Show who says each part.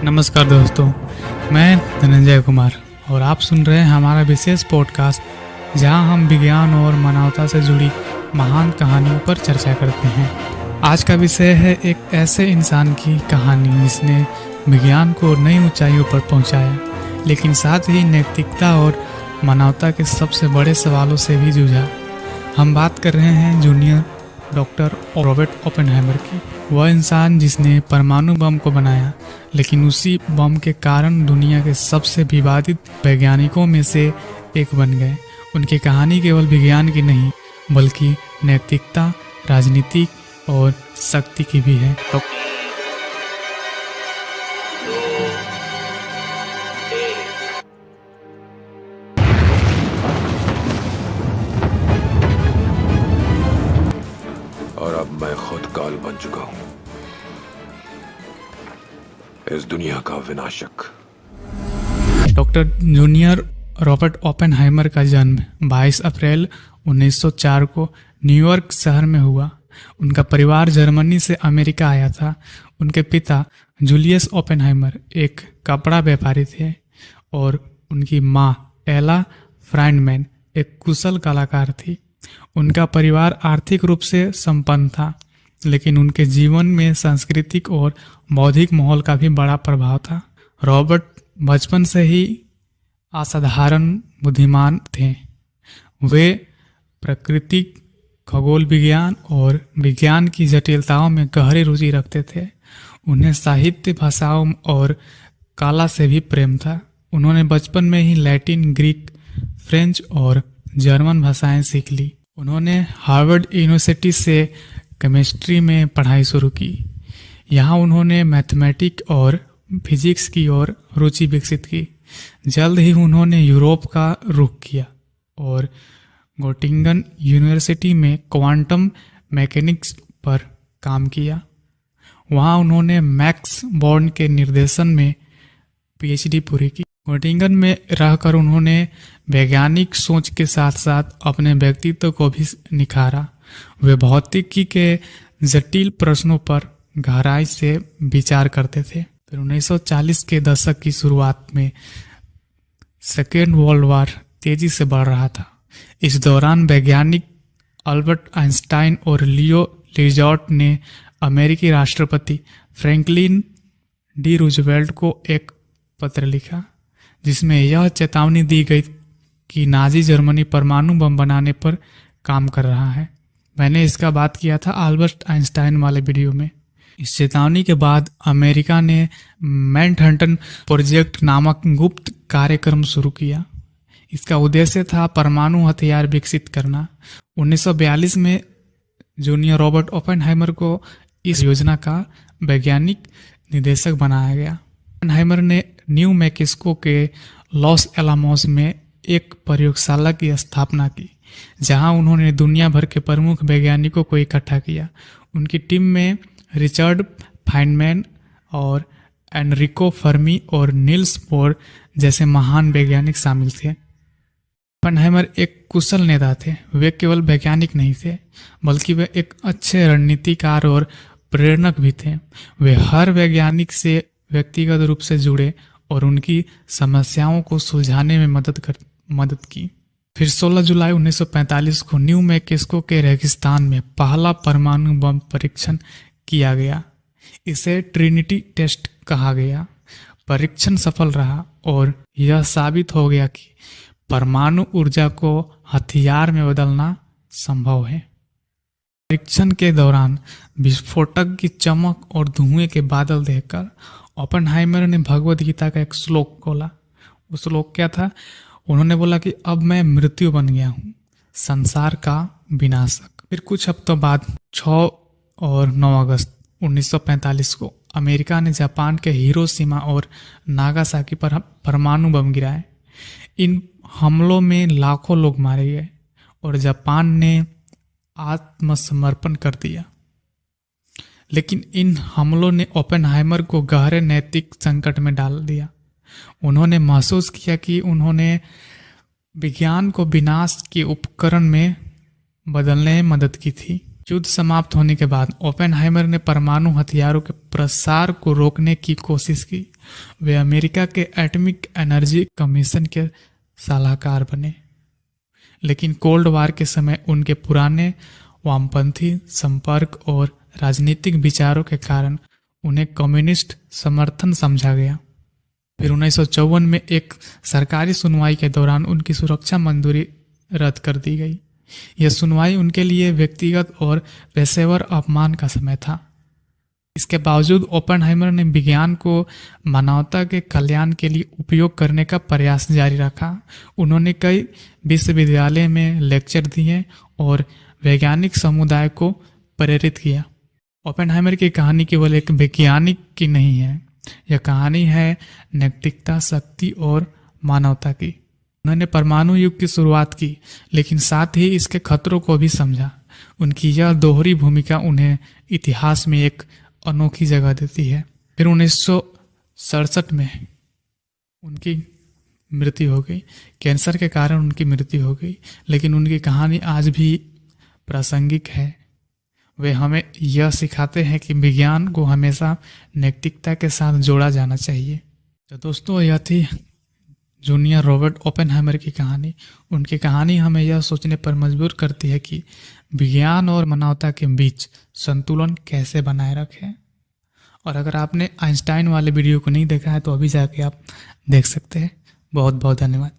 Speaker 1: नमस्कार दोस्तों, मैं धनंजय कुमार और आप सुन रहे हैं हमारा विशेष पॉडकास्ट जहां हम विज्ञान और मानवता से जुड़ी महान कहानियों पर चर्चा करते हैं। आज का विषय है एक ऐसे इंसान की कहानी जिसने विज्ञान को नई ऊंचाइयों पर पहुंचाया, लेकिन साथ ही नैतिकता और मानवता के सबसे बड़े सवालों से भी जूझा। हम बात कर रहे हैं जूनियर डॉक्टर रॉबर्ट ओपेनहाइमर की। वह इंसान जिसने परमाणु बम को बनाया, लेकिन उसी बम के कारण दुनिया के सबसे विवादित वैज्ञानिकों में से एक बन गए। उनकी कहानी केवल विज्ञान की नहीं, बल्कि नैतिकता, राजनीति और शक्ति की भी है।
Speaker 2: और अब मैं खुद काल बन चुका हूं, इस दुनिया का विनाशक।
Speaker 1: डॉक्टर जूनियर रॉबर्ट ओपेनहाइमर का जन्म 22 अप्रैल 1904 को न्यूयॉर्क शहर में हुआ। उनका परिवार जर्मनी से अमेरिका आया था। उनके पिता जूलियस ओपेनहाइमर एक कपड़ा व्यापारी थे और उनकी मां एला फ्राइडमैन एक कुशल कलाकार थी। उनका परिवार आर्थिक रूप से संपन्न था, लेकिन उनके जीवन में सांस्कृतिक और बौद्धिक माहौल का भी बड़ा प्रभाव था। रॉबर्ट बचपन से ही असाधारण बुद्धिमान थे। वे प्रकृति, खगोल विज्ञान और विज्ञान की जटिलताओं में गहरी रुचि रखते थे। उन्हें साहित्य, भाषाओं और कला से भी प्रेम था। उन्होंने बचपन में ही लैटिन, ग्रीक, फ्रेंच और जर्मन भाषाएं सीख ली। उन्होंने हार्वर्ड यूनिवर्सिटी से केमिस्ट्री में पढ़ाई शुरू की। यहाँ उन्होंने मैथमेटिक्स और फिजिक्स की ओर रुचि विकसित की। जल्द ही उन्होंने यूरोप का रुख किया और गोटिंगन यूनिवर्सिटी में क्वांटम मैकेनिक्स पर काम किया। वहाँ उन्होंने मैक्स बॉर्न के निर्देशन में पीएचडी पूरी की। गोटिंगन में रहकर उन्होंने वैज्ञानिक सोच के साथ साथ अपने व्यक्तित्व को भी निखारा। वे भौतिकी के जटिल प्रश्नों पर गहराई से विचार करते थे। फिर 1940 के दशक की शुरुआत में सेकेंड वर्ल्ड वॉर तेजी से बढ़ रहा था। इस दौरान वैज्ञानिक अल्बर्ट आइंस्टाइन और लियो लीजॉर्ट ने अमेरिकी राष्ट्रपति फ्रैंकलिन डी रूजवेल्ट को एक पत्र लिखा, जिसमें यह चेतावनी दी गई कि नाजी जर्मनी परमाणु बम बनाने पर काम कर रहा है। मैंने इसका बात किया था अल्बर्ट आइंस्टाइन वाले वीडियो में। इस चेतावनी के बाद अमेरिका ने मैनहट्टन प्रोजेक्ट नामक गुप्त कार्यक्रम शुरू किया। इसका उद्देश्य था परमाणु हथियार विकसित करना। 1942 में जूनियर रॉबर्ट ओपेनहाइमर को इस योजना का वैज्ञानिक निदेशक बनाया गया। ओपेनहाइमर ने न्यू मैक्सिको के लॉस एलामोस में एक प्रयोगशाला की स्थापना की, जहां उन्होंने दुनिया भर के प्रमुख वैज्ञानिकों को इकट्ठा किया। उनकी टीम में रिचर्ड फाइनमैन और एनरिको फर्मी और नील्स बोर जैसे महान वैज्ञानिक शामिल थे। ओपेनहाइमर एक कुशल नेता थे। वे केवल वैज्ञानिक नहीं थे, बल्कि वे एक अच्छे रणनीतिकार और प्रेरक भी थे। वे हर वैज्ञानिक से व्यक्तिगत रूप से जुड़े और उनकी समस्याओं को सुलझाने में मदद की। फिर 16 जुलाई 1945 को न्यू मैक्सिको के रेगिस्तान में पहला परमाणु बम परीक्षण किया गया। इसे ट्रिनिटी टेस्ट कहा गया। परीक्षण सफल रहा और यह साबित हो गया कि परमाणु ऊर्जा को हथियार में बदलना संभव है। परीक्षण के दौरान विस्फोटक की चमक और धुएं के बादल देखकर ओपेनहाइमर ने भगवद गीता का एक श्लोक बोला। वो श्लोक क्या था? उन्होंने बोला कि अब मैं मृत्यु बन गया हूँ, संसार का विनाशक। फिर कुछ हफ्तों बाद 6 और 9 अगस्त 1945 को अमेरिका ने जापान के हिरोशिमा और नागासाकी पर परमाणु बम गिराए। इन हमलों में लाखों लोग मारे गए और जापान ने आत्मसमर्पण कर दिया। लेकिन इन हमलों ने ओपेनहाइमर को गहरे नैतिक संकट में डाल दिया। उन्होंने महसूस किया कि उन्होंने विज्ञान को विनाश के उपकरण में बदलने में मदद की थी। युद्ध समाप्त होने के बाद ओपेनहाइमर ने परमाणु हथियारों के प्रसार को रोकने की कोशिश की। वे अमेरिका के एटॉमिक एनर्जी कमीशन के सलाहकार बने, लेकिन कोल्ड वार के समय उनके पुराने वामपंथी संपर्क और राजनीतिक विचारों के कारण उन्हें कम्युनिस्ट समर्थन समझा गया। फिर 1954 में एक सरकारी सुनवाई के दौरान उनकी सुरक्षा मंजूरी रद्द कर दी गई। यह सुनवाई उनके लिए व्यक्तिगत और पेशेवर अपमान का समय था। इसके बावजूद ओपेनहाइमर ने विज्ञान को मानवता के कल्याण के लिए उपयोग करने का प्रयास जारी रखा। उन्होंने कई विश्वविद्यालय में लेक्चर दिए और वैज्ञानिक समुदाय को प्रेरित किया। ओपेनहाइमर की कहानी केवल एक वैज्ञानिक की नहीं है, यह कहानी है नैतिकता, शक्ति और मानवता की। उन्होंने परमाणु युग की शुरुआत की, लेकिन साथ ही इसके खतरों को भी समझा। उनकी यह दोहरी भूमिका उन्हें इतिहास में एक अनोखी जगह देती है। फिर 1967 में उनकी मृत्यु हो गई। कैंसर के कारण उनकी मृत्यु हो गई, लेकिन उनकी कहानी आज भी प्रासंगिक है। वे हमें यह सिखाते हैं कि विज्ञान को हमेशा नैतिकता के साथ जोड़ा जाना चाहिए। तो दोस्तों, यह थी जूनियर रॉबर्ट ओपेनहाइमर की कहानी। उनकी कहानी हमें यह सोचने पर मजबूर करती है कि विज्ञान और मानवता के बीच संतुलन कैसे बनाए रखें। और अगर आपने आइंस्टाइन वाले वीडियो को नहीं देखा है तो अभी जाके आप देख सकते हैं। बहुत बहुत धन्यवाद।